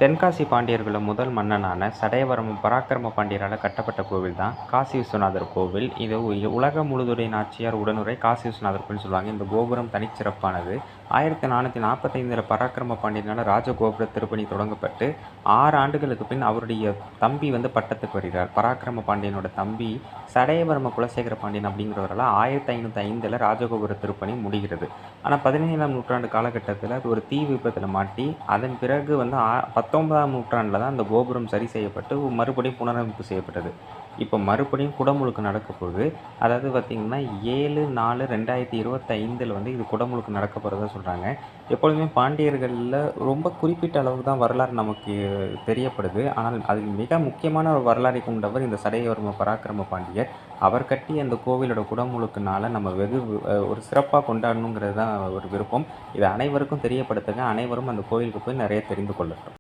தென்காசி பாண்டியர்களில் முதல் மன்னனான சடையவர்ம பராக்கிரம பாண்டியரால் கட்டப்பட்ட கோவில் தான் காசி விஸ்வநாதர் கோவில். இது உலகம் முழுதுடைய நாச்சியார் உடனுரை காசி விஸ்வநாதர் கோவில் சொல்லுவாங்க. இந்த கோபுரம் தனிச்சிறப்பானது. 1445 பராக்கிரம பாண்டியனால் ராஜகோபுர திருப்பணி தொடங்கப்பட்டு 6 ஆண்டுகளுக்கு பின் அவருடைய தம்பி பட்டத்துக்கு வருகிறார். பராக்கிரம பாண்டியனோட தம்பி சடையவர்ம குலசேகர பாண்டியன் அப்படிங்கிறவரால் 1505 ராஜகோபுர திருப்பணி முடிகிறது. ஆனால் 17ஆம் நூற்றாண்டு காலகட்டத்தில் அது ஒரு தீ விபத்தில் மாட்டி அதன் பிறகு 19ஆம் நூற்றாண்டில் தான் அந்த கோபுரம் சரி செய்யப்பட்டு மறுபடியும் புனரமைப்பு செய்யப்பட்டது. இப்போ மறுபடியும் குடமுழுக்கு நடக்க போகுது. அதாவது பார்த்திங்கன்னா 7/4/2025 இது குடமுழுக்கு நடக்க போகிறதா சொல்கிறாங்க. எப்பொழுதுமே பாண்டியர்களில் ரொம்ப குறிப்பிட்ட அளவுக்கு தான் வரலாறு நமக்கு தெரியப்படுது. ஆனால் அதில் மிக முக்கியமான ஒரு வரலாறை கொண்டவர் இந்த சடையவர்ம பராக்கிரம பாண்டியர். அவர் கட்டி அந்த கோவிலோட குடமுழுக்குனால நம்ம வெகு ஒரு சிறப்பாக கொண்டாடணுங்கிறது தான் ஒரு விருப்பம். இதை அனைவருக்கும் தெரியப்படுத்துங்க. அனைவரும் அந்த கோவிலுக்கு போய் நிறைய தெரிந்து கொள்ளட்டும்.